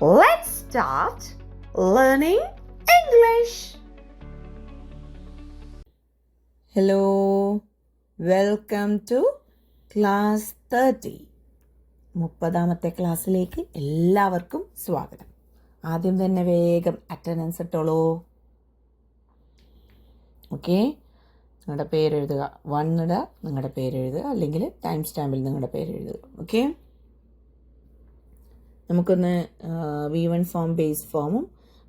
Let's start learning English. Hello, welcome to class 30. 30ാമത്തെ ക്ലാസ്സിലേക്ക് എല്ലാവർക്കും സ്വാഗതം. ആദ്യം തന്നെ വേഗം അറ്റൻഡൻസ് ഇട്ടോളൂ. ഓക്കെ, നിങ്ങളുടെ പേരെഴുതുക. 1 ഇടുക, നിങ്ങളുടെ പേരെഴുതുക, അല്ലെങ്കിൽ ടൈം സ്റ്റാമ്പിൽ നിങ്ങളുടെ പേരെഴുതുക. ഓക്കെ, നമുക്കൊന്ന് V1 ഫോം ബേസ് ഫോമും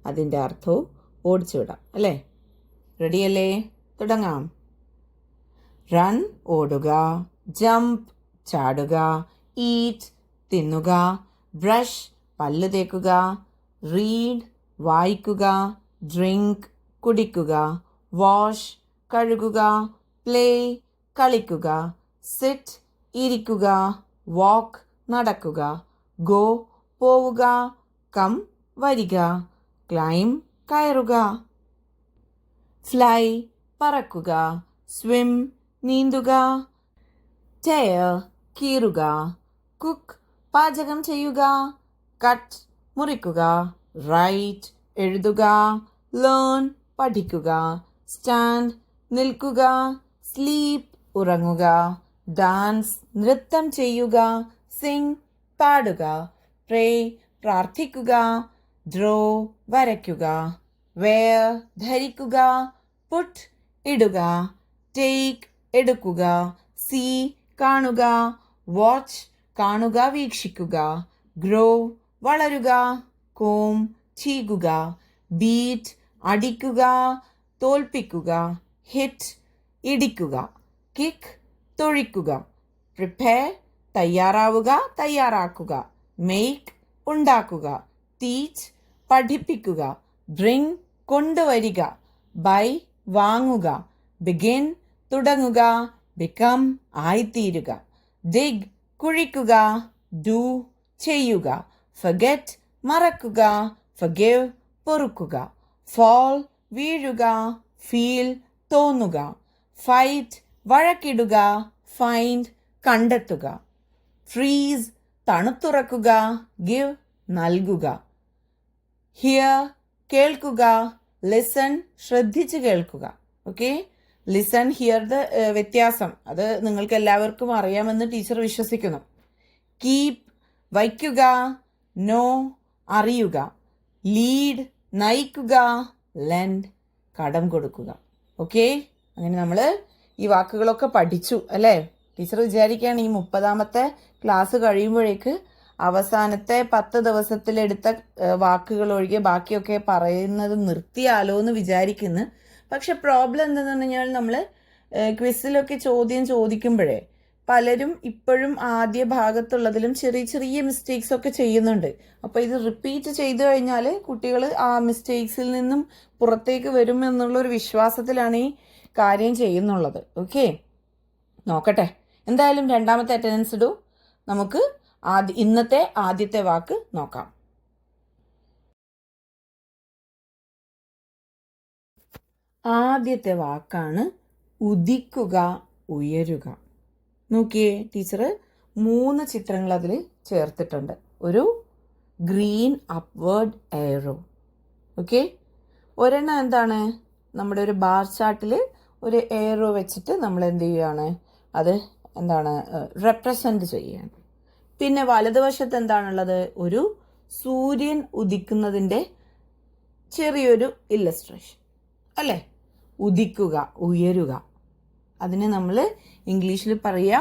അതിൻ്റെ അർത്ഥവും ഓടിച്ചു വിടാം അല്ലേ? റെഡിയല്ലേ? തുടങ്ങാം. റൺ ഓടുക, ജംപ് ചാടുക, ഈറ്റ് തിന്നുക, ബ്രഷ് പല്ല് തേക്കുക, റീഡ് വായിക്കുക, ഡ്രിങ്ക് കുടിക്കുക, വാഷ് കഴുകുക, പ്ലേ കളിക്കുക, സിറ്റ് ഇരിക്കുക, വാക്ക് നടക്കുക, ഗോ പോവുക, കം വരിക, ക്ലൈം കയറുക, ഫ്ലൈ പറക്കുക, സ്വിം നീന്തുക, ടെയർ കീറുക, കുക്ക് പാചകം ചെയ്യുക, കട്ട് മുറിക്കുക, റൈറ്റ് എഴുതുക, ലേൺ പഠിക്കുക, സ്റ്റാൻഡ് നിൽക്കുക, സ്ലീപ്പ് ഉറങ്ങുക, ഡാൻസ് നൃത്തം ചെയ്യുക, സിംഗ് പാടുക, പ്രേ പ്രാർത്ഥിക്കുക, ഡ്രോ വരയ്ക്കുക, വെയർ ധരിക്കുക, പുട്ട് ഇടുക, ടേക്ക് എടുക്കുക, സീ കാണുക, വാച്ച് കാണുക വീക്ഷിക്കുക, ഗ്രോ വളരുക, കോം ചീകുക, ബീറ്റ് അടിക്കുക തോൽപ്പിക്കുക, ഹിറ്റ് ഇടിക്കുക, കിക്ക് തൊഴിക്കുക, പ്രിപ്പയർ തയ്യാറാവുക തയ്യാറാക്കുക, മേക്ക് ഉണ്ടാക്കുക, ടീച്ച് പഠിപ്പിക്കുക, ബ്രിങ് കൊണ്ടുവരിക, ബൈ വാങ്ങുക, ബിഗിൻ തുടങ്ങുക, ബിക്കം ആയിത്തീരുക, ഡിഗ് കുഴിക്കുക, ഡു ചെയ്യുക, ഫർഗെറ്റ് മറക്കുക, ഫർഗിവ് പൊറുക്കുക, ഫോൾ വീഴുക, ഫീൽ തോന്നുക, ഫൈറ്റ് വഴക്കിടുക, ഫൈൻഡ് കണ്ടെത്തുക, ഫ്രീസ് തണുത്തുറക്കുക, ഗിവ് നൽകുക, ഹിയർ കേൾക്കുക, ലിസൺ ശ്രദ്ധിച്ച് കേൾക്കുക. ഓക്കെ, ലിസൺ ഹിയറുടെ വ്യത്യാസം അത് നിങ്ങൾക്ക് എല്ലാവർക്കും അറിയാമെന്ന് ടീച്ചർ വിശ്വസിക്കുന്നു. കീപ് വയ്ക്കുക, നോ അറിയുക, ലീഡ് നയിക്കുക, ലെൻഡ് കടം കൊടുക്കുക. ഓക്കെ, അങ്ങനെ നമ്മൾ ഈ വാക്കുകളൊക്കെ പഠിച്ചു അല്ലേ? ടീച്ചർ വിചാരിക്കുകയാണ് ഈ 30ാമത്തെ ക്ലാസ് കഴിയുമ്പോഴേക്ക് അവസാനത്തെ 10 ദിവസത്തിലെടുത്ത വാക്കുകൾ ഒഴികെ ബാക്കിയൊക്കെ പറയുന്നത് നിർത്തിയാലോ എന്ന് വിചാരിക്കുന്നു. പക്ഷെ പ്രോബ്ലം എന്തെന്ന് പറഞ്ഞാൽ നമ്മൾ ക്വിസിലൊക്കെ ചോദ്യം ചോദിക്കുമ്പോഴേ പലരും ഇപ്പോഴും ആദ്യ ഭാഗത്തുള്ളതിലും ചെറിയ ചെറിയ മിസ്റ്റേക്സ് ഒക്കെ ചെയ്യുന്നുണ്ട്. അപ്പോൾ ഇത് റിപ്പീറ്റ് ചെയ്തു കഴിഞ്ഞാൽ കുട്ടികൾ ആ മിസ്റ്റേക്സിൽ നിന്നും പുറത്തേക്ക് വരും എന്നുള്ളൊരു വിശ്വാസത്തിലാണ് ഈ കാര്യം ചെയ്യുന്നുള്ളത്. ഓക്കെ, നോക്കട്ടെ. എന്തായാലും 2ാമത്തെ അറ്റൻഡൻസ് ഇടൂ. നമുക്ക് ഇന്നത്തെ ആദ്യത്തെ വാക്ക് നോക്കാം. ആദ്യത്തെ വാക്കാണ് ഉദിക്കുക, ഉയരുക. നോക്കിയേ, ടീച്ചർ 3 ചിത്രങ്ങൾ അതിൽ ചേർത്തിട്ടുണ്ട്. ഒരു ഗ്രീൻ അപ്വേർഡ് എയറോ. ഓക്കെ, ഒരെണ്ണം എന്താണ്? നമ്മുടെ ഒരു ബാർ ചാർട്ടിൽ ഒരു എയറോ വെച്ചിട്ട് നമ്മൾ എന്ത് ചെയ്യുകയാണ്? അത് എന്താണ്? റെപ്രസെന്റ് ചെയ്യുകയാണ്. പിന്നെ വലതുവശത്ത് എന്താണുള്ളത്? ഒരു സൂര്യൻ ഉദിക്കുന്നതിൻ്റെ ചെറിയൊരു ഇല്ലസ്ട്രേഷൻ അല്ലേ? ഉദിക്കുക, ഉയരുക. അതിന് നമ്മൾ ഇംഗ്ലീഷിൽ പറയുക,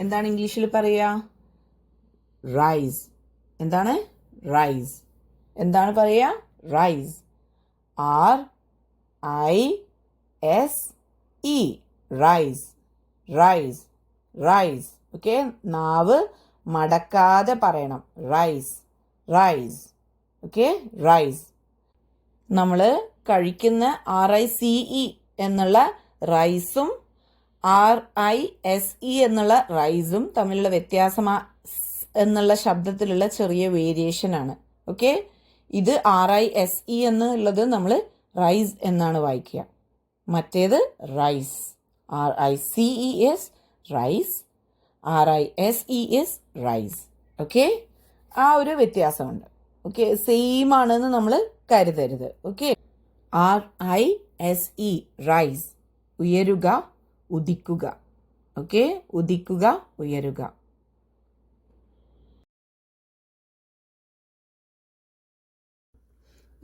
എന്താണ് ഇംഗ്ലീഷിൽ പറയുക? റൈസ്. എന്താണ്? റൈസ്. എന്താണ് പറയുക? Rise. RISE rise. Rise. Rise. Okay, നാവ് മടക്കാതെ പറയണം. റൈസ്. റൈസ്. Okay, rise. നമ്മൾ കഴിക്കുന്ന RICE എന്നുള്ള റൈസും RISE എന്നുള്ള റൈസും തമ്മിലുള്ള വ്യത്യാസം എന്നുള്ള ശബ്ദത്തിലുള്ള ചെറിയ വേരിയേഷൻ ആണ്. ഓക്കെ, ഇത് RISE എന്നുള്ളത് നമ്മൾ റൈസ് എന്നാണ് വായിക്കുക. മറ്റേത് rise. RICES rice, RISES rise. Okay, ആ ഒരു വ്യത്യാസമുണ്ട്. ഓക്കെ, സെയിം ആണെന്ന് നമ്മൾ കരുതരുത്. ഓക്കെ, RISE റൈസ്, ഉയരുക, ഉദിക്കുക. ഓക്കെ, ഉദിക്കുക, ഉയരുക.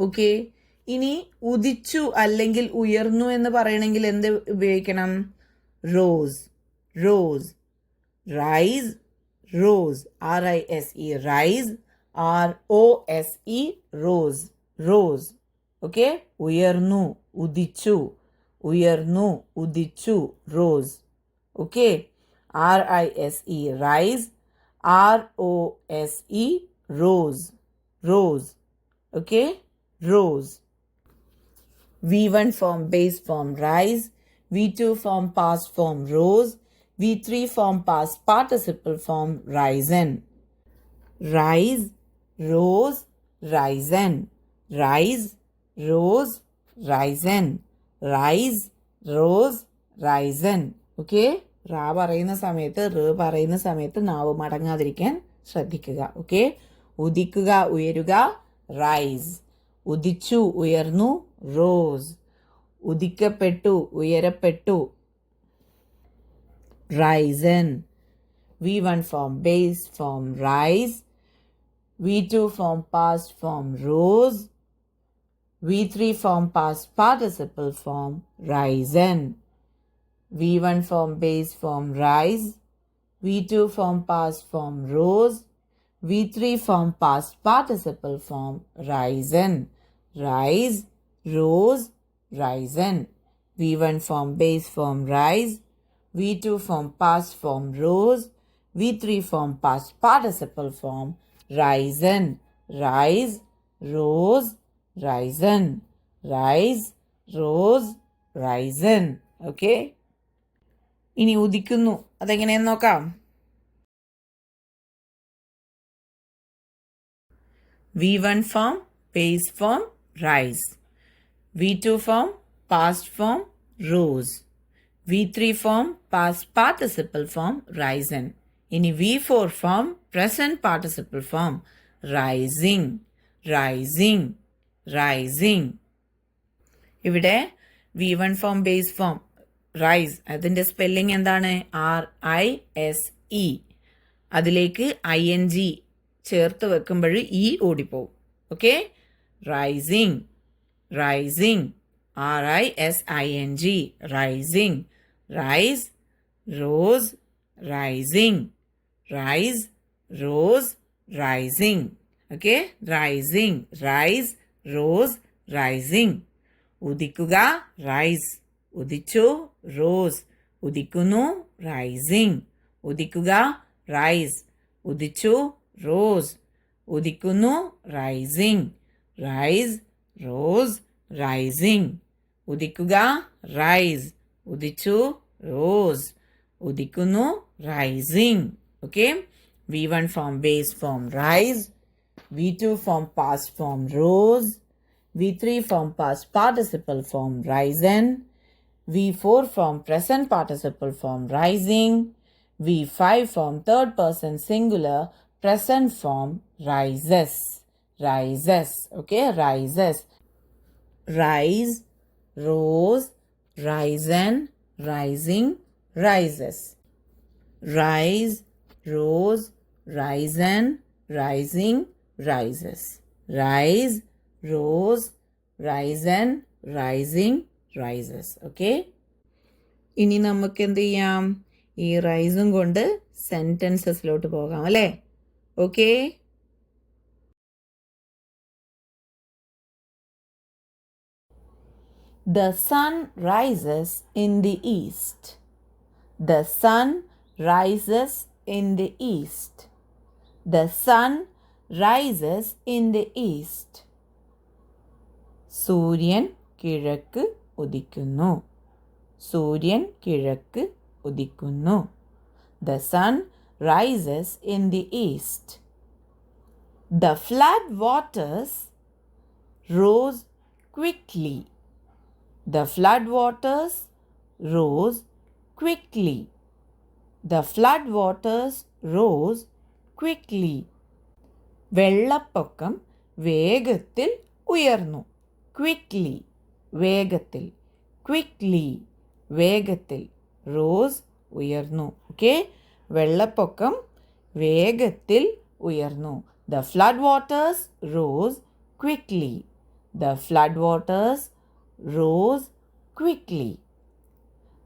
ഓക്കെ, ഇനി ഉദിച്ചു അല്ലെങ്കിൽ ഉയർന്നു എന്ന് പറയണമെങ്കിൽ എന്ത് ഉപയോഗിക്കണം? Rose, rose. Rise, rose. RISE rise, ROSE rose, rose. Okay, ഉയർന്നു, ഉദിച്ചു, ഉയർന്നു, ഉദിച്ചു, rose. Okay, RISE rise, ROSE rose, rose. Okay, rose. V1 form base form rise, V2 form past form rose, V3 form past participle form risen. Rise, rose, risen. Rise, rose, risen. Rise, rose, risen. Okay, റാ പറയുന്ന സമയത്ത് പറയുന്ന സമയത്ത് നാവ് മടങ്ങാതിരിക്കാൻ ശ്രദ്ധിക്കുക. Okay, ഉദിക്കുക, ഉയരുക, റൈസ്. ഉദിച്ചു, ഉയർന്നു, റോസ്. ഉദിക്കപ്പെട്ടു, ഉയരപ്പെട്ടു, risen. V1 form base form rise, V2 form past form rose, V3 form past participle form risen. V1 form base form rise, V2 form past form rose, V3 form past participle form risen. Rise, rose, risen. V1 form base form rise, V2 form past form rose, V3 form past participle form risen. Rise, rose, risen. Rise, rose, risen. Okay, ഇനി ഉദിക്കുന്നു, അതെങ്ങനെയെന്ന് നോക്കാം. V1 form base form rise, V2 form past form rose, V3 form past participle form risen. ഇനി V4 form present participle form rising, rising, rising. ഇവിടെ V1 form base form rise, അതിൻ്റെ spelling എന്താണ്? RISE. അതിലേക്ക് ING ചേർത്ത് വെക്കുമ്പോൾ E ഓടിപ്പോവും. Okay, rising, rising, RISING, rising. Rise, rose, rising. Rise, rose, rising. Okay, rising, rise, rose, rising. ഉദിക്കുക, rise. ഉദിച്ചു, rose. ഉദിക്കുന്നു, റൈസിങ്. ഉദിക്കുക, റൈസ്. ഉദിച്ചു, റോസ്. ഉദിക്കുന്നു, റൈസിങ്. Rise, rose, rising. ഉദിക്കുക, റൈസ്. ഉദിച്ചു, റോസ്. ഉദിക്കുന്നു, rising. Okay, V1 form base form rise, V2 form past form rose, V3 form past participle form risen, V4 form present participle form rising, V5 form third person singular present form rises, rises. Okay, rises. Rise, rose, risen, rising, rises. Rise, rose, risen, rising, rises. Rise, rose, risen, rising, rises. Okay, ഇനി നമുക്ക് എന്ത് ചെയ്യാം? ഈ റൈസും കൊണ്ട് സെൻറ്റൻസസിലോട്ട് പോകാം അല്ലേ? Okay, The sun rises in the east. The sun rises in the east. The sun rises in the east. സൂര്യൻ കിഴക്ക് ഉദിക്കുന്നു. സൂര്യൻ കിഴക്ക് ഉദിക്കുന്നു. The sun rises in the east. The flood waters rose quickly. The flood waters rose quickly. The flood waters rose quickly. വെള്ളപ്പൊക്കം വേഗത്തിൽ ഉയർന്നു. Quickly വേഗത്തിൽ, quickly വേഗത്തിൽ. Rose ഉയർന്നു. ഓക്കെ, വെള്ളപ്പൊക്കം വേഗത്തിൽ ഉയർന്നു. The flood waters rose quickly. The flood waters rose quickly.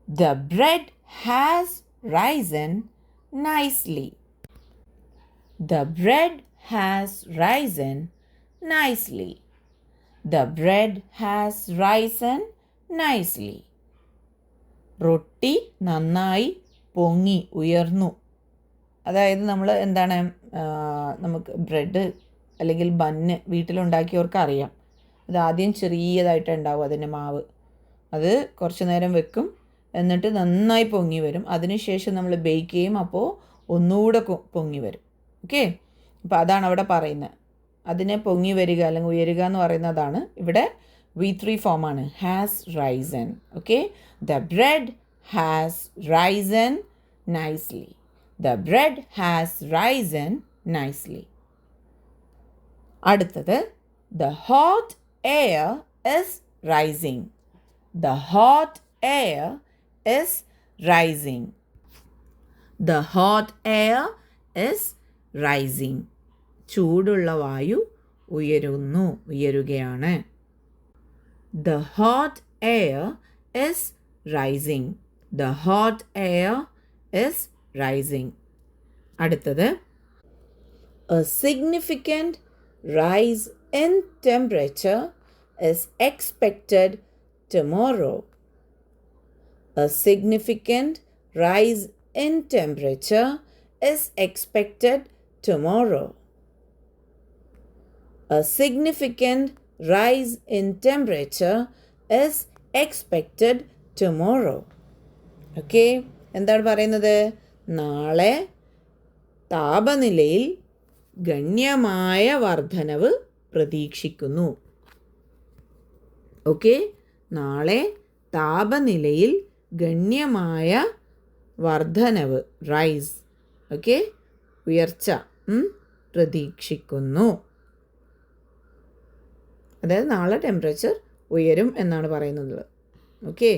The bread has risen nicely. The bread has risen nicely. The bread has risen nicely. റൊട്ടി നന്നായി പൊങ്ങി ഉയർന്നു. അതായത് നമ്മൾ എന്താണ്, നമുക്ക് ബ്രെഡ് അല്ലെങ്കിൽ ബന്ന് വീട്ടിലുണ്ടാക്കിയവർക്ക് അറിയാം. അത് ആദ്യം ചെറിയതായിട്ട് ഉണ്ടാവും അതിൻ്റെ മാവ്. അത് കുറച്ച് നേരം വെക്കും, എന്നിട്ട് നന്നായി പൊങ്ങി വരും. അതിനുശേഷം നമ്മൾ ബേക്ക് ചെയ്യും, അപ്പോൾ ഒന്നുകൂടെ പൊങ്ങി വരും. ഓക്കെ, അപ്പോൾ അതാണ് അവിടെ പറയുന്നത്. അതിനെ പൊങ്ങി വരിക അല്ലെങ്കിൽ ഉയരുക എന്ന് പറയുന്നതാണ്. ഇവിടെ V3 ഫോമാണ്, has risen. Okay, the bread has risen nicely. The bread has risen nicely. അടുത്തത്, the hot air is rising. The hot air is rising. The hot air is rising. ചൂടുള്ള വായു ഉയരുന്നു, ഉയരുകയാണ്. The hot air is rising. The hot air is rising. അടുത്തത്, a significant rise in temperature is expected tomorrow. A significant rise in temperature is expected tomorrow. A significant rise in temperature is expected tomorrow. Okay, എന്താണ് പറയുന്നത്? നാളെ താപനിലയിൽ ഗണ്യമായ വർധനവ് പ്രതീക്ഷിക്കുന്നു. Okay, നാളെ താപനിലയിൽ ഗണ്യമായ വർധനവ്, റൈസ്, ഓക്കെ, ഉയർച്ച പ്രതീക്ഷിക്കുന്നു. അതായത് നാളെ ടെമ്പറേച്ചർ ഉയരും എന്നാണ് പറയുന്നത്. ഓക്കെ,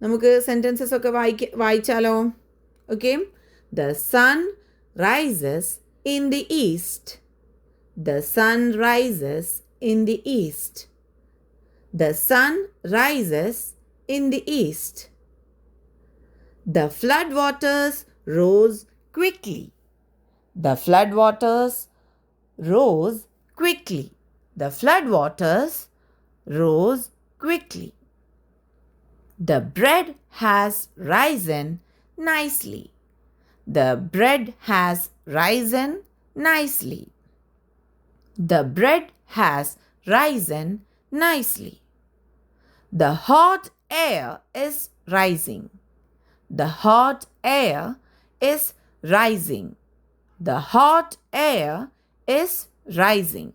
നമുക്ക് സെൻറ്റൻസസ് ഒക്കെ വായിച്ചാലോ? Okay, the sun rises in the east. The sun rises in the east. The sun rises in the east. The flood waters rose quickly. The flood waters rose quickly. The flood waters rose quickly. The bread has risen nicely. The bread has risen nicely. The bread has risen nicely. The hot air is rising. The hot air is rising. The hot air is rising.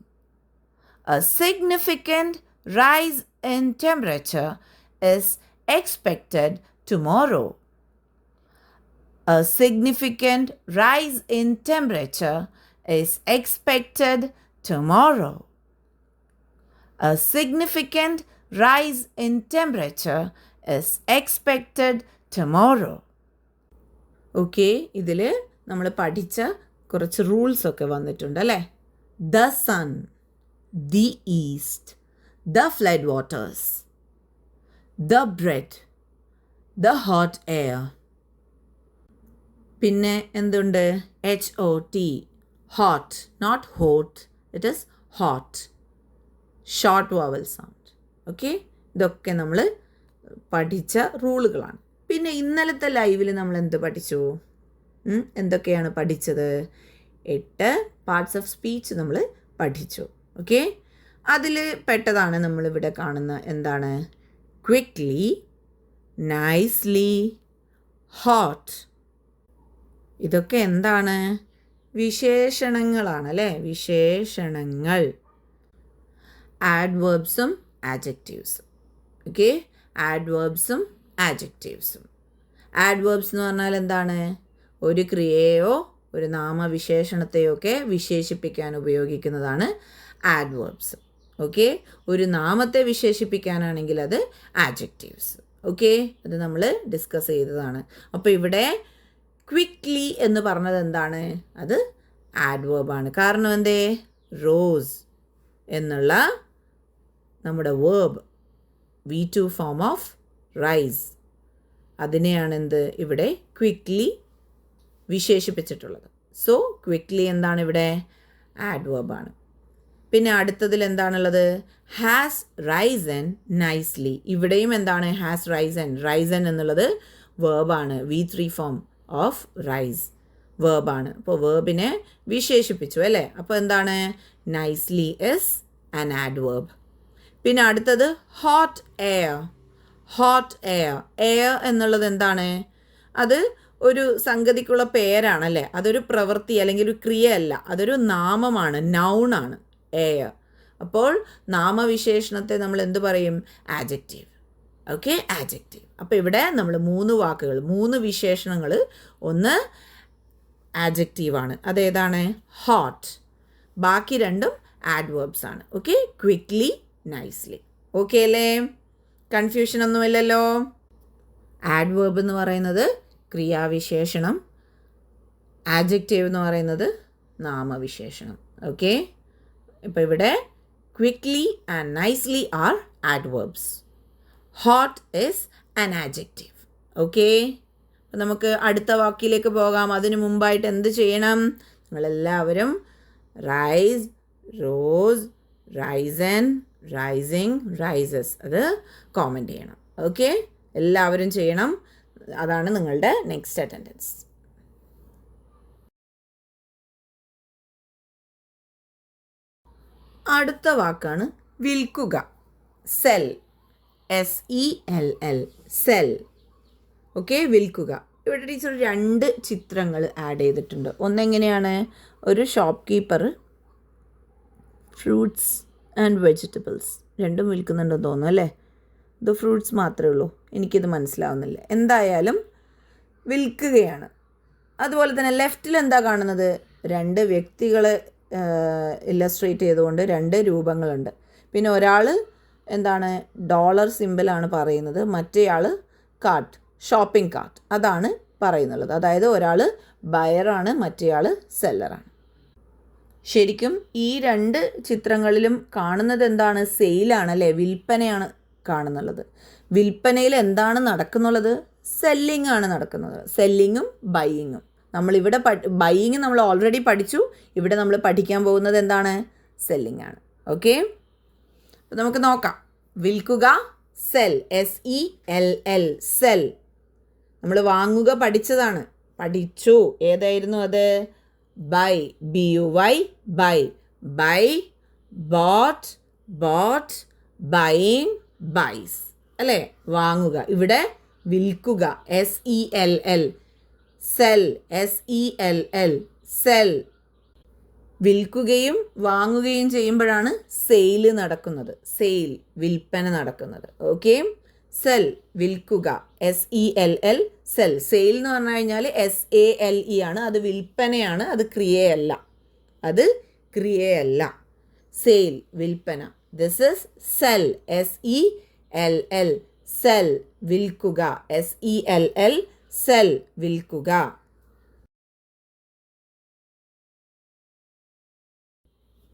A significant rise in temperature is expected tomorrow. A significant rise in temperature is expected tomorrow. A significant rise in temperature is expected tomorrow. Okay, ഇതിൽ നമ്മൾ പഠിച്ച കുറച്ച് rules ഒക്കെ വന്നിട്ടുണ്ട് അല്ലേ? The sun, the east, the flood waters, the bread, the hot air. പിന്നെ എന്തുണ്ട്? HOT, hot, not hot, it is hot, short vowel sound. Okay, ഇതൊക്കെ നമ്മൾ പഠിച്ച റൂളുകളാണ്. പിന്നെ ഇന്നലത്തെ ലൈവിൽ നമ്മൾ എന്ത് പഠിച്ചു? എന്തൊക്കെയാണ് പഠിച്ചത്? 8 പാർട്സ് ഓഫ് സ്പീച്ച് നമ്മൾ പഠിച്ചു. ഓക്കെ, അതിൽ പെട്ടതാണ് നമ്മളിവിടെ കാണുന്ന എന്താണ്? Quickly, nicely, hot. ഇതൊക്കെ എന്താണ്? വിശേഷണങ്ങളാണ് അല്ലേ? വിശേഷണങ്ങൾ. ആഡ്വേർബ്സും ആഡ്ജക്റ്റീവ്സും. ഓക്കെ, ആഡ്വേർബ്സും ആഡ്ജക്റ്റീവ്സും. ആഡ്വേർബ്സ് എന്ന് പറഞ്ഞാൽ എന്താണ്? ഒരു ക്രിയയോ ഒരു നാമവിശേഷണത്തെയോ ഒക്കെ വിശേഷിപ്പിക്കാൻ ഉപയോഗിക്കുന്നതാണ് ആഡ്വേർബ്സ്. ഓക്കെ, ഒരു നാമത്തെ വിശേഷിപ്പിക്കാനാണെങ്കിൽ അത് ആഡ്ജക്റ്റീവ്സ്. ഓക്കെ, അത് നമ്മൾ ഡിസ്കസ് ചെയ്തതാണ്. അപ്പോൾ ഇവിടെ ക്വിക്ക്ലി എന്ന് പറഞ്ഞത് എന്താണ്? അത് ആഡ്വേർബാണ്. കാരണം എന്തേ? റോസ് എന്നുള്ള നമ്മുടെ verb V2 form of rice, അതിനെയാണ് എന്ത് ഇവിടെ ക്വിക്ക്ലി വിശേഷിപ്പിച്ചിട്ടുള്ളത്. സോ ക്വിക്ക്ലി എന്താണ് ഇവിടെ? ആഡ്വേർബാണ്. പിന്നെ അടുത്തതിൽ എന്താണുള്ളത്? Has risen nicely. ഇവിടെയും എന്താണ്? Has risen. റൈസൻ എന്നുള്ളത് വേർബാണ്. V3 ഫോം ഓഫ് റൈസ് വേർബാണ്. അപ്പോൾ വേർബിനെ വിശേഷിപ്പിച്ചു അല്ലേ? അപ്പോൾ എന്താണ്? Nicely is an adverb. പിന്നെ അടുത്തത് hot air. Hot air. Air എന്നുള്ളത് എന്താണ്? അത് ഒരു സംഗതിക്കുള്ള പേരാണല്ലേ? അതൊരു പ്രവൃത്തി അല്ലെങ്കിൽ ഒരു ക്രിയ അല്ല, അതൊരു നാമമാണ്, നൗണാണ് എയർ. അപ്പോൾ നാമവിശേഷണത്തെ നമ്മൾ എന്ത് പറയും? ആഡ്ജക്റ്റീവ്. Okay, adjective. അപ്പോൾ ഇവിടെ നമ്മൾ 3 വാക്കുകൾ, 3 വിശേഷണങ്ങൾ. ഒന്ന് ആഡ്ജക്റ്റീവാണ്, അതേതാണ്? ഹോട്ട്. ബാക്കി 2ഉം ആഡ്വേർബ്സ് ആണ്. Okay, quickly, nicely. ഓക്കെ അല്ലേ? കൺഫ്യൂഷൻ ഒന്നുമില്ലല്ലോ. ആഡ്വേർബ് എന്ന് പറയുന്നത് ക്രിയാവിശേഷണം, ആഡ്ജക്റ്റീവ് എന്ന് പറയുന്നത് നാമവിശേഷണം. ഓക്കെ, ഇപ്പോൾ ഇവിടെ quickly and nicely are adverbs. Hot is an adjective. Okay, അപ്പോൾ നമുക്ക് അടുത്ത വാക്കിലേക്ക് പോകാം. അതിനു മുമ്പായിട്ട് എന്ത് ചെയ്യണം? നിങ്ങളെല്ലാവരും rise, rose, risen, rising, rises അത് കോമൻറ്റ് ചെയ്യണം. ഓക്കെ, എല്ലാവരും ചെയ്യണം. അതാണ് നിങ്ങളുടെ നെക്സ്റ്റ് അറ്റൻഡൻസ്. അടുത്ത വാക്കാണ് വിൽക്കുക. സെൽ. SELL. സെൽ. ഓക്കെ, വിൽക്കുക. ഇവിടെ ടീച്ചർ 2 ചിത്രങ്ങൾ ആഡ് ചെയ്തിട്ടുണ്ട്. ഒന്നെങ്ങനെയാണ്? ഒരു shop keeper fruits and vegetables രണ്ടും വിൽക്കുന്നുണ്ടെന്ന് തോന്നുന്നു അല്ലേ? ഇത് ഫ്രൂട്ട്സ് മാത്രമേ ഉള്ളൂ, എനിക്കിത് മനസ്സിലാവുന്നില്ല. എന്തായാലും വിൽക്കുകയാണ്. അതുപോലെ തന്നെ ലെഫ്റ്റിൽ എന്താ കാണുന്നത്? 2 വ്യക്തികളെ ഇല്ലസ്ട്രേറ്റ് ചെയ്തുകൊണ്ട് 2 രൂപങ്ങളുണ്ട്. പിന്നെ ഒരാൾ എന്താണ്? ഡോളർ സിമ്പിളാണ് പറയുന്നത്, മറ്റേയാൾ കാർട്ട്, ഷോപ്പിംഗ് കാർട്ട് അതാണ് പറയുന്നുള്ളത്. അതായത് ഒരാൾ ബയറാണ്, മറ്റേയാൾ സെല്ലറാണ്. ശരിക്കും ഈ 2 ചിത്രങ്ങളിലും കാണുന്നത് എന്താണ്? സെയിലാണ് അല്ലേ? വിൽപ്പനയാണ് കാണുന്നുള്ളത്. വിൽപ്പനയിൽ എന്താണ് നടക്കുന്നുള്ളത്? സെല്ലിംഗ് ആണ് നടക്കുന്നത്. സെല്ലിങ്ങും ബൈയിങ്ങും. നമ്മളിവിടെ ബൈയിങ് നമ്മൾ ഓൾറെഡി പഠിച്ചു. ഇവിടെ നമ്മൾ പഠിക്കാൻ പോകുന്നത് എന്താണ്? സെല്ലിംഗ് ആണ്. ഓക്കെ, അപ്പോൾ നമുക്ക് നോക്കാം. വിൽക്കുക, സെൽ. SELL. സെൽ. നമ്മൾ വാങ്ങുക പഠിച്ചതാണ്, പഠിച്ചു. ഏതായിരുന്നു അത്? Buy. BUY. Buy. Buy, bought, bought, buying, buys അല്ലേ? വാങ്ങുക. ഇവിടെ വിൽക്കുക, SELL. സെൽ. SELL. സെൽ. വിൽക്കുകയും വാങ്ങുകയും ചെയ്യുമ്പോഴാണ് സെയിൽ നടക്കുന്നത്. സെയിൽ, വിൽപ്പന നടക്കുന്നത്. ഓക്കെ, സെൽ, വിൽക്കുക. SELL. സെൽ. സെയിൽ എന്ന് പറഞ്ഞു കഴിഞ്ഞാൽ SALE ആണ്. അത് വിൽപ്പനയാണ്, അത് ക്രിയയല്ല. അത് ക്രിയയല്ല. സെയിൽ, വിൽപ്പന. This is cell. SELL. Sell, വിൽക്കുക. SELL. സെൽ, വിൽക്കുക.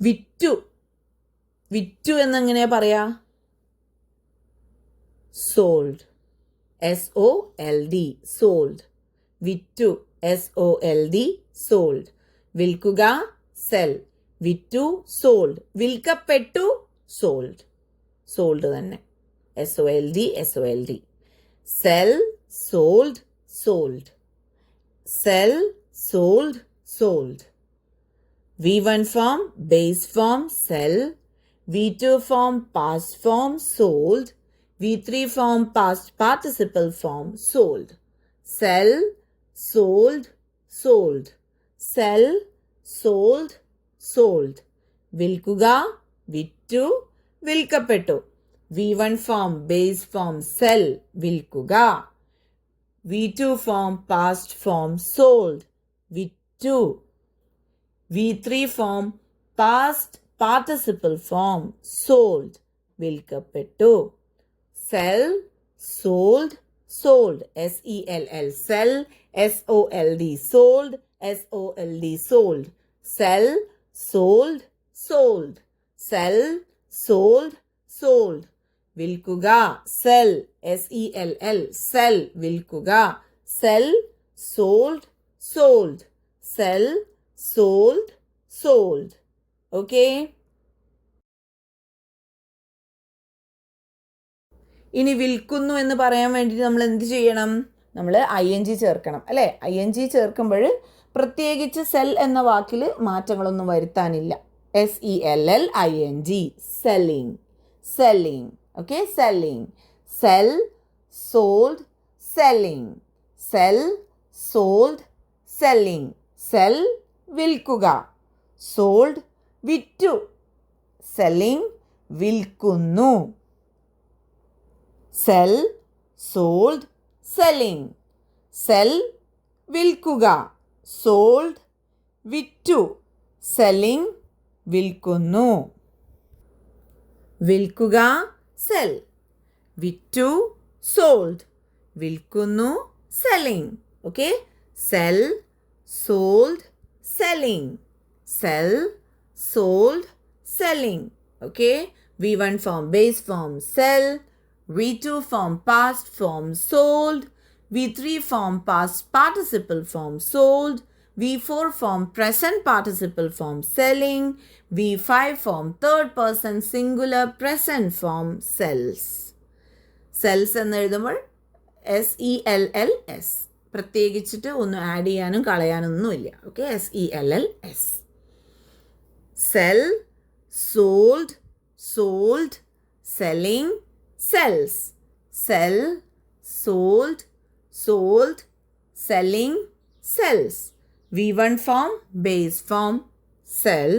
വിറ്റു. വിറ്റു എന്നെങ്ങനെയാ പറയാ? സോൾഡ്. SOLD. സോൾഡ്. വിറ്റു. SOLD. സോൾഡ്. വിൽക്കുക, സെൽ. വിറ്റു, സോൾഡ്. വിൽക്കപ്പെട്ടു, സോൾഡ്. സോൾഡ് തന്നെ. SOLD. SOLD. Cell, sold, sold. Sell, sold, sold. V1 form, base form, sell. V2 form, past form, sold. V3 form, past participle form, sold. Sell, sold, sold. Sell, sold, sold. വിൽക്കുക, വിറ്റു, വിൽക്കപ്പെട്ടു. V1 form, base form, sell, വിൽക്കുക. V2 form, past form, sold, വിറ്റു. V3 form, past participle form sold, വിൽക്കപ്പെട്ടു. Sell, sold, sold, SELL, sell, SOLD, sold, SOLD, sold. Sell, sold, sold. Sell, sold, sold. വിൽക്കുക, sell, SELL, sell, വിൽക്കുക. Sell, sold, sold. Sell, sold, sold. Okay. ഇനി വിൽക്കുന്നു എന്ന് പറയാൻ വേണ്ടിയിട്ട് നമ്മൾ എന്ത് ചെയ്യണം? നമ്മൾ ING ചേർക്കണം അല്ലേ? ING ചേർക്കുമ്പോൾ പ്രത്യേകിച്ച് സെൽ എന്ന വാക്കിൽ മാറ്റങ്ങളൊന്നും വരുത്താനില്ല. SELLING, selling, selling. Okay, selling. Cell, sold, selling. Cell, sold, selling. Cell, വിൽക്കുക. സോൾഡ്, വിറ്റു. സെല്ലിങ്, വിൽക്കുന്നു. Cell, sold, selling. സെൽ, വിൽക്കുക. സോൾഡ്, വിറ്റു. സെല്ലിങ്, വിൽക്കുന്നു. വിൽക്കുക, സെൽ. വിറ്റു, സോൾഡ്. വിൽക്കുന്നു, selling. Okay, cell, sold, selling. Cell, sold, selling. Okay, V1 form base form sell, V2 form past form sold, V3 form past participle form sold, V4 form present participle form selling, V5 form third person singular present form sells. Sells എന്ന് എഴുതുമ്പോൾ SELLS, പ്രത്യേകിച്ചിട്ട് ഒന്നും add ചെയ്യാനും കളയാനൊന്നുമില്ല. Okay, SELLS. Sell, sold, sold, selling, sells. Sell, sold, sold, selling, sells. V1 form base form sell,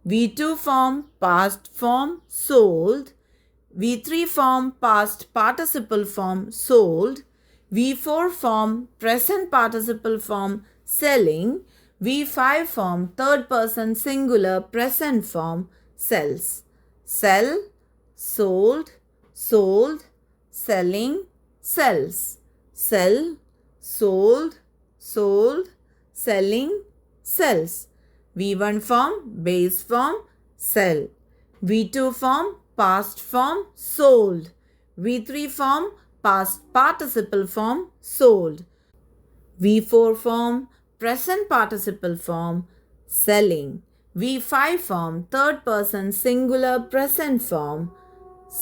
V2 form past form sold, V3 form past participle form sold, V4 form present participle form selling, V5 form third person singular present form sells. Sell, sold, sold, selling, sells. Sell, sold, sold, selling, sells. V1 form base form sell, V2 form past form sold, V3 form past participle form sold, V4 form present participle form selling, V5 form third person singular present form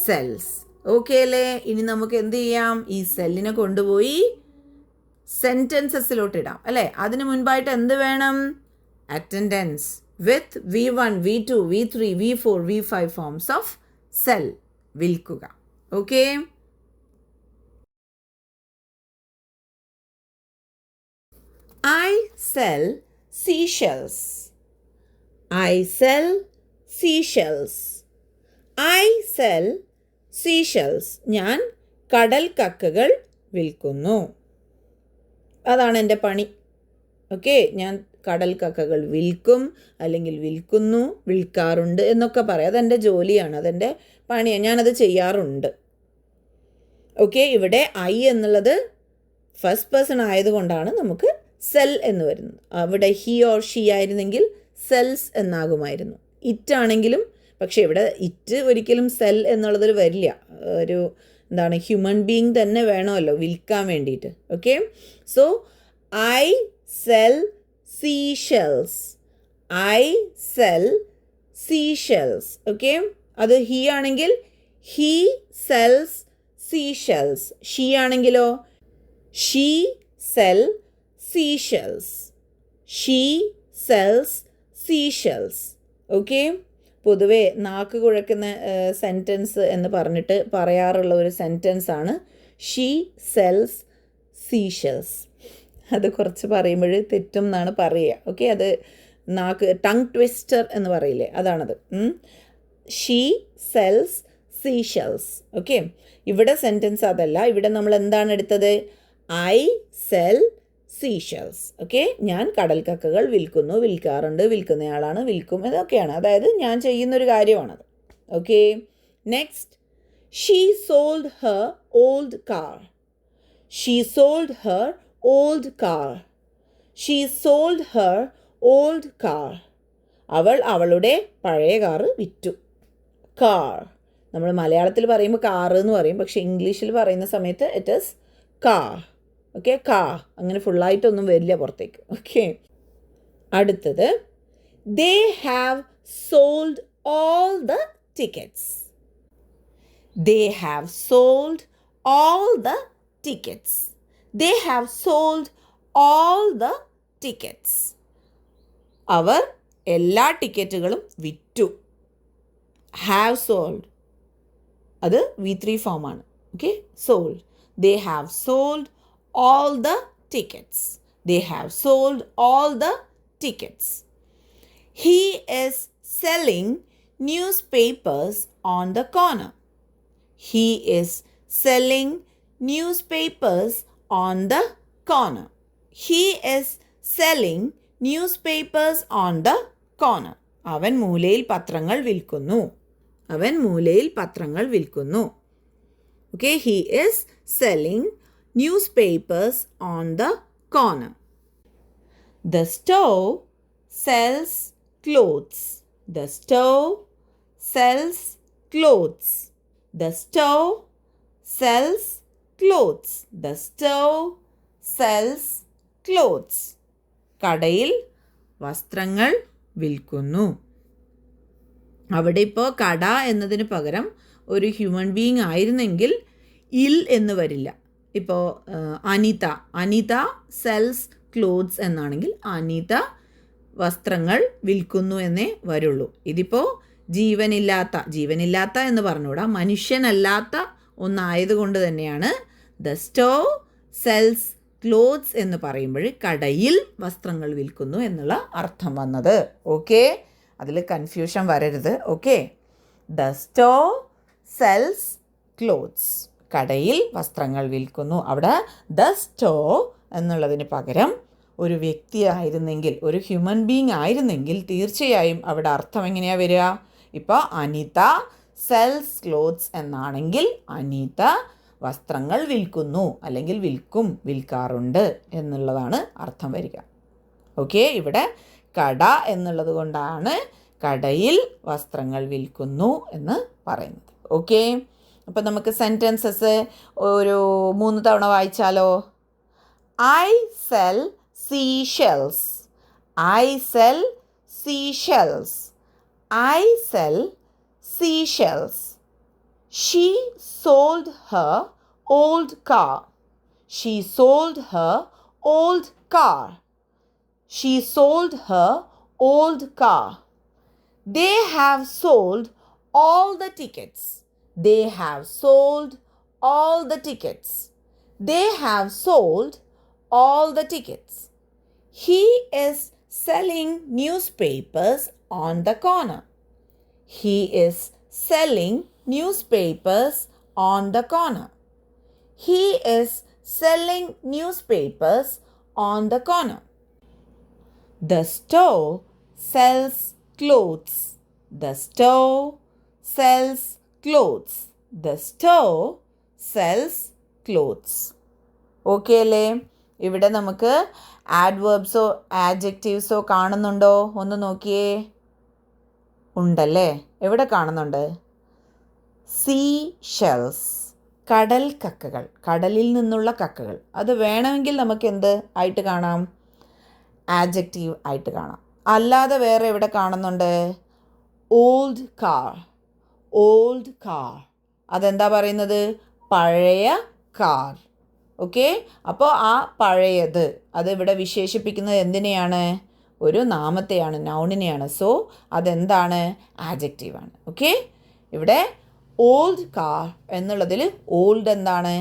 sells. Okay അല്ലേ? ഇനി നമുക്ക് എന്ത് ചെയ്യാം? ഈ സെല്ലിനെ കൊണ്ടുപോയി സെൻറ്റൻസസിലോട്ട് ഇടാം അല്ലേ? അതിന് മുൻപായിട്ട് എന്ത് വേണം? Attendance with V1, V2, V3, V4, V5 forms of sell, വിൽക്കുക. Okay, I sell seashells. I sell seashells. I sell seashells. ഞാൻ കടൽ കക്കകൾ വിൽക്കുന്നു. അതാണ് എൻ്റെ പണി. ഓക്കെ, ഞാൻ കടൽ കക്കകൾ വിൽക്കും, അല്ലെങ്കിൽ വിൽക്കുന്നു, വിൽക്കാറുണ്ട് എന്നൊക്കെ പറയാം. അതെൻ്റെ ജോലിയാണ്, അതെൻ്റെ പണിയാണ്, ഞാനത് ചെയ്യാറുണ്ട്. ഓക്കെ, ഇവിടെ I എന്നുള്ളത് ഫസ്റ്റ് പേഴ്സൺ ആയതുകൊണ്ടാണ് നമുക്ക് സെൽ എന്ന് വരുന്നത്. അവിടെ ഹി ഓർ ഷീ ആയിരുന്നെങ്കിൽ സെൽസ് എന്നാകുമായിരുന്നു. ഇറ്റാണെങ്കിലും, പക്ഷേ ഇവിടെ ഇറ്റ് ഒരിക്കലും സെൽ എന്നുള്ളതിൽ വരില്ല. ഒരു എന്താണ്, ഹ്യൂമൻ ബീയിങ് തന്നെ വേണമല്ലോ വിൽക്കാൻ വേണ്ടിയിട്ട്. Okay, so I sell seashells. I sell seashells. Okay, അത് ഹി ആണെങ്കിൽ he sells seashells. ഷീ ആണെങ്കിലോ she sell seashells. She sells seashells. Okay, പൊതുവേ നാക്ക് കുഴക്കുന്ന സെൻറ്റൻസ് എന്ന് പറഞ്ഞിട്ട് പറയാറുള്ള ഒരു സെൻറ്റൻസാണ് ഷീ സെൽസ് സീഷെൽസ്. അത് കുറച്ച് പറയുമ്പോൾ തെറ്റും എന്നാണ് പറയുക. ഓക്കെ, അത് നാക്ക് ടങ് ട്വിസ്റ്റർ എന്ന് പറയില്ലേ, അതാണത്. She sells seashells. ഓക്കെ, ഇവിടെ സെൻറ്റൻസ് അതല്ല. ഇവിടെ നമ്മൾ എന്താണ് എടുത്തത്? I sell Seychelles. ഓക്കെ, ഞാൻ കടൽക്കക്കകൾ വിൽക്കുന്നു, വിൽക്കാറുണ്ട്, വിൽക്കുന്നയാളാണ്, വിൽക്കും എന്നൊക്കെയാണ്. അതായത് ഞാൻ ചെയ്യുന്നൊരു കാര്യമാണത്. Okay, next, she sold her old car. She sold her old car. She sold her old car. അവൾ അവളുടെ പഴയ കാറ് വിറ്റു. കാർ നമ്മൾ മലയാളത്തിൽ പറയുമ്പോൾ കാറ് എന്ന് പറയും, പക്ഷേ ഇംഗ്ലീഷിൽ പറയുന്ന സമയത്ത് it is car. Okay, car അങ്ങനെ ഫുള്ളായിട്ടൊന്നും വരില്ല പുറത്തേക്ക്. ഓക്കെ, അടുത്തത്, they have sold all the tickets. They have sold all the tickets. They have sold all the tickets. അവർ എല്ലാ ടിക്കറ്റുകളും വിറ്റു. ഹാവ് സോൾഡ് അത് V3 ഫോമാണ്. Okay, sold. They have sold all the tickets. They have sold all the tickets. He is selling newspapers on the corner. He is selling newspapers on the corner. He is selling newspapers on the corner. അവൻ മൂലയിൽ പത്രങ്ങൾ വിൽക്കുന്നു. അവൻ മൂലയിൽ പത്രങ്ങൾ വിൽക്കുന്നു. Okay, he is selling newspapers on the corner. The store sells clothes. The store sells clothes. The store sells clothes. The store sells clothes. കടയിൽ വസ്ത്രങ്ങൾ വിൽക്കുന്നു. അവിടെ ഇപ്പോൾ കട എന്നതിന് പകരം ഒരു ഹ്യൂമൻ ബീയിങ് ആയിരുന്നെങ്കിൽ ഇൽ എന്ന് വരില്ല. ഇപ്പോൾ അനിത സെൽസ് ക്ലോത്ത്സ് എന്നാണെങ്കിൽ അനിത വസ്ത്രങ്ങൾ വിൽക്കുന്നു എന്നേ വരുള്ളൂ. ഇതിപ്പോൾ ജീവനില്ലാത്ത എന്ന് പറഞ്ഞുകൂടാ, മനുഷ്യനല്ലാത്ത ഒന്നായതുകൊണ്ട് തന്നെയാണ് ദ സ്റ്റോർ സെൽസ് ക്ലോത്ത്സ് എന്ന് പറയുമ്പോൾ കടയിൽ വസ്ത്രങ്ങൾ വിൽക്കുന്നു എന്നുള്ള അർത്ഥം വന്നത്. ഓക്കെ, അതിൽ കൺഫ്യൂഷൻ വരരുത്. Okay, the store cells clothes, കടയിൽ വസ്ത്രങ്ങൾ വിൽക്കുന്നു. അവിടെ ദ സ്റ്റോർ എന്നുള്ളതിന് പകരം ഒരു വ്യക്തി ആയിരുന്നെങ്കിൽ, ഒരു ഹ്യൂമൻ ബീയിങ് ആയിരുന്നെങ്കിൽ തീർച്ചയായും അവിടെ അർത്ഥം എങ്ങനെയാണ് വരിക? ഇപ്പോൾ അനിത സെൽസ് ക്ലോത്ത്സ് എന്നാണെങ്കിൽ അനിത വസ്ത്രങ്ങൾ വിൽക്കുന്നു, അല്ലെങ്കിൽ വിൽക്കാറുണ്ട് എന്നുള്ളതാണ് അർത്ഥം വരിക. ഓക്കെ, ഇവിടെ കട എന്നുള്ളത് കൊണ്ടാണ് കടയിൽ വസ്ത്രങ്ങൾ വിൽക്കുന്നു എന്ന് പറയുന്നത്. ഓക്കെ, അപ്പോൾ നമുക്ക് സെൻറ്റൻസസ് ഒരു 3 തവണ വായിച്ചാലോ? I sell seashells. I sell seashells. I sell seashells. She sold her old car. She sold her old car. She sold her old car. They have sold all the tickets. They have sold all the tickets. They have sold all the tickets. He is selling newspapers on the corner. He is selling newspapers on the corner. He is selling newspapers on the corner. The store sells clothes. The store sells clothes. The store sells clothes. Okay അല്ലേ? ഇവിടെ നമുക്ക് ആഡ്വേർബ്സോ ആഡ്ജക്റ്റീവ്സോ കാണുന്നുണ്ടോ? ഒന്ന് നോക്കിയേ. ഉണ്ടല്ലേ? എവിടെ കാണുന്നുണ്ട്? See shells, കടൽ കക്കകൾ, കടലിൽ നിന്നുള്ള കക്കകൾ. അത് വേണമെങ്കിൽ നമുക്ക് എന്ത് ആയിട്ട് കാണാം? ആഡ്ജക്റ്റീവ് ആയിട്ട് കാണാം. അല്ലാതെ വേറെ എവിടെ കാണുന്നുണ്ട്? Old car. ഓൾഡ് കാർ, അതെന്താ പറയുന്നത്? പഴയ കാർ. ഓക്കെ, അപ്പോൾ ആ പഴയത് അത് ഇവിടെ വിശേഷിപ്പിക്കുന്നത് എന്തിനെയാണ്? ഒരു നാമത്തെയാണ്, നൗണിനെയാണ്. സോ അതെന്താണ്? ആഡ്ജക്റ്റീവാണ്. ഓക്കെ, ഇവിടെ ഓൾഡ് കാർ എന്നുള്ളതിൽ ഓൾഡ് എന്താണ്?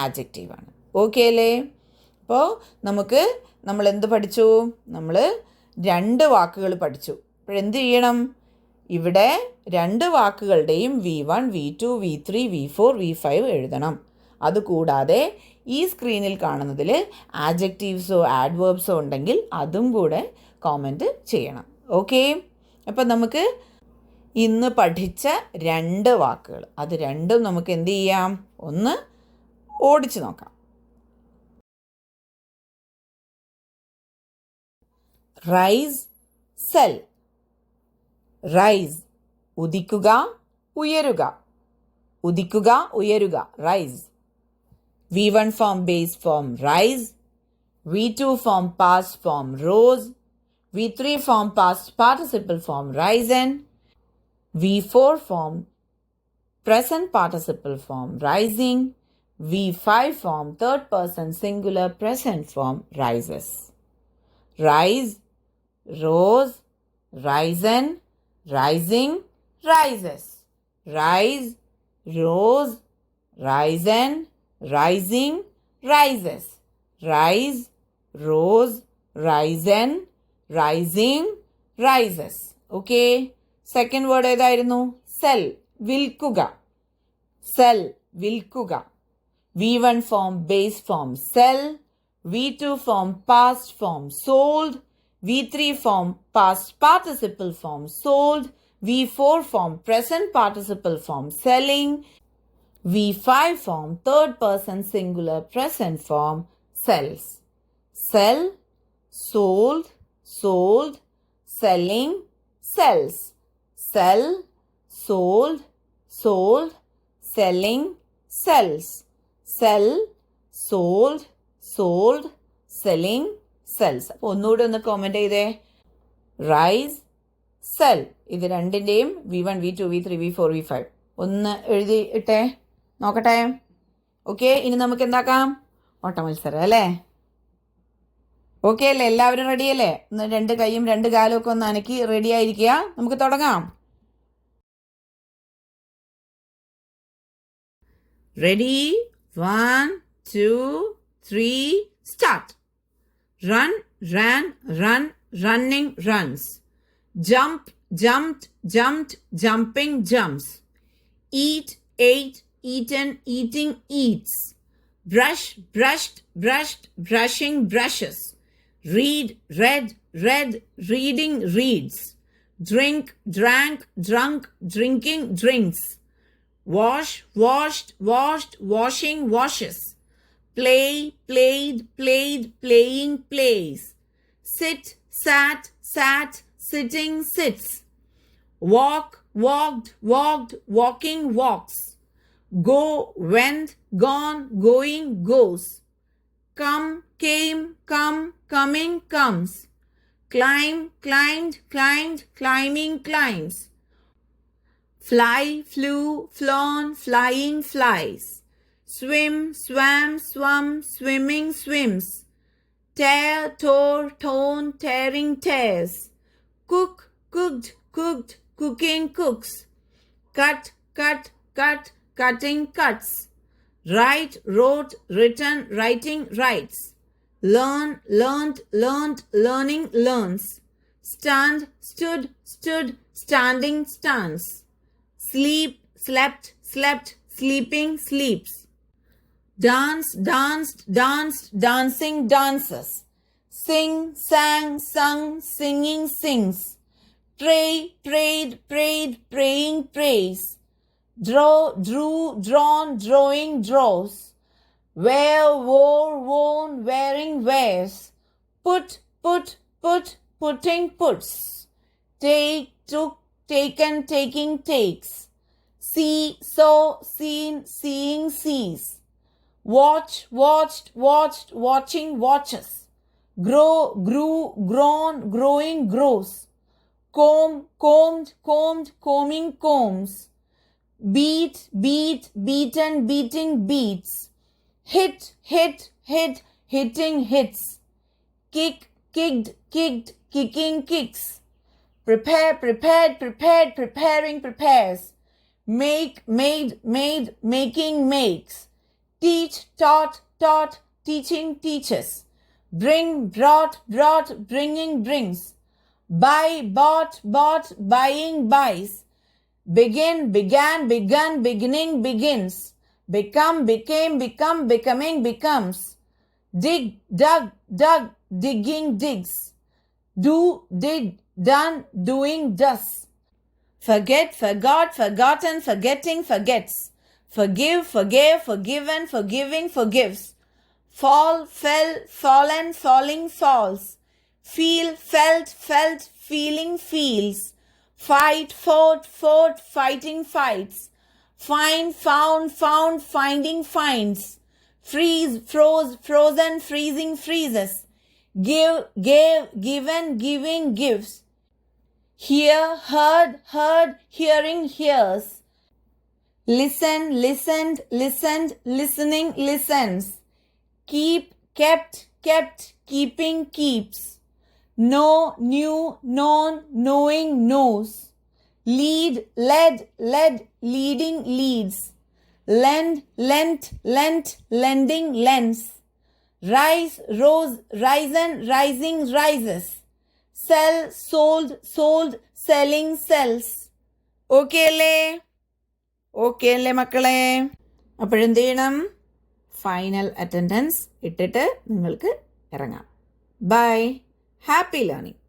ആഡ്ജക്റ്റീവാണ്. ഓക്കെ അല്ലേ? അപ്പോൾ നമ്മൾ എന്ത് പഠിച്ചു? നമ്മൾ 2 വാക്കുകൾ പഠിച്ചു. അപ്പോഴെന്ത് ചെയ്യണം? ഇവിടെ 2 വാക്കുകളുടെയും V1, V2, V3, V4, V5 എഴുതണം. അതുകൂടാതെ ഈ സ്ക്രീനിൽ കാണുന്നതിൽ ആഡ്ജക്റ്റീവ്സോ ആഡ്വേർബ്സോ ഉണ്ടെങ്കിൽ അതും കൂടെ കോമൻറ്റ് ചെയ്യണം. ഓക്കെ, അപ്പം നമുക്ക് ഇന്ന് പഠിച്ച 2 വാക്കുകൾ അത് രണ്ടും നമുക്ക് എന്ത് ചെയ്യാം, ഒന്ന് ഓടിച്ചു നോക്കാം. Rise, sell. റൈസ് ഉദിക്കുക, ഉയരുക. ഉദിക്കുക, ഉയരുക, rise. V1 form base form rise. V2 form past form rose. V3 form past participle form risen. V4 form present participle form rising. V5 form third person singular present form rises. Rise, rose, risen, rising, rises. Rise, rose, risen, rising, rises. Rise, rose, risen, rising, rises. Okay. Second word ഏതായിരുന്നു? Sell, വിൽക്കുക. Sell, വിൽക്കുക. V1 form base form sell. V2 form past form sold. V3 form past participle form sold. V4 form present participle form selling. V5 form third person singular present form sells. Sell, sold, sold, selling, sells. Sell, sold, sold, selling, sells. Sell, sold, sold, selling, sells. അപ്പോൾ ഒന്നുകൂടെ ഒന്ന് comment ചെയ്തേ. Rice, cell, ഇത് രണ്ടിൻ്റെയും V1, V2, V3, V4, V5 ഒന്ന് എഴുതി ഇട്ടേ, നോക്കട്ടെ. ഓക്കെ, ഇനി നമുക്ക് എന്താക്കാം, ഓട്ട മത്സരം അല്ലേ? ഓക്കെ അല്ലേ? എല്ലാവരും റെഡി അല്ലേ? ഒന്ന് 2 കൈയും 2 കാലും ഒക്കെ ഒന്ന് അനക്കി റെഡി ആയിരിക്കുക. നമുക്ക് തുടങ്ങാം. Ready? 1, 2, 3, start. Run, ran, run, running, runs. Jump, jumped, jumped, jumping, jumps. Eat, ate, eaten, eating, eats. Brush, brushed, brushed, brushing, brushes. Read, read, read, reading, reads. Drink, drank, drunk, drinking, drinks. Wash, washed, washed, washing, washes. Play, played, played, playing, plays. Sit, sat, sat, sitting, sits. Walk, walked, walked, walking, walks. Go, went, gone, going, goes. Come, came, come, coming, comes. Climb, climbed, climbed, climbing, climbs. Fly, flew, flown, flying, flies. Swim, swam, swum, swimming, swims. Tear, tore, torn, tearing, tears. Cook, cooked, cooked, cooking, cooks. Cut, cut, cut, cutting, cuts. Write, wrote, written, writing, writes. Learn, learned, learned, learning, learns. Stand, stood, stood, standing, stands. Sleep, slept, slept, sleeping, sleeps. Dance, danced, danced, dancing, dances. Sing, sang, sung, singing, sings. Pray, prayed, prayed, praying, prays. Draw, drew, drawn, drawing, draws. Wear, wore, worn, wearing, wears. Put, put, put, putting, puts. Take, took, taken, taking, takes. See, saw, seen, seeing, sees. Watch, watched, watched, watching, watches. Grow, grew, grown, growing, grows. Comb, combed, combed, combing, combs. Beat, beat, beaten, beating, beats. Hit, hit, hit, hitting, hits. Kick, kicked, kicked, kicking, kicks. Prepare, prepared, prepared, preparing, prepares. Make, made, made, making, makes. Teach, taught, taught, teaching, teaches. Bring, brought, brought, bringing, brings. Buy, bought, bought, buying, buys. Begin, began, begun, beginning, begins. become, became, become, becoming, becomes. Dig, dug, dug, digging, digs. Do, did, done, doing, does. Forget, forgot, forgotten, forgetting, forgets. Forgive, forgave, forgiven, forgiving, forgives. Fall, fell, fallen, falling, falls. Feel, felt, felt, feeling, feels. Fight, fought, fought, fighting, fights. Find, found, found, finding, finds. Freeze, froze, frozen, freezing, freezes. Give, gave, given, giving, gives. Hear, heard, heard, hearing, hears. Listen, listened, listened, listening, listens. Keep, kept, kept, keeping, keeps. Know, knew, known, knowing, knows. Lead, led, led, leading, leads. Lend, lent, lent, lending, lends. Rise, rose, risen, rising, rises. Sell, sold, sold, selling, sells. Okay അല്ലേ? Okay അല്ലേ മക്കളെ? അപ്പോഴെന്ത് ചെയ്യണം? Final attendance ഇട്ടിട്ട് നിങ്ങൾക്ക് ഇറങ്ങാം. By. Happy learning.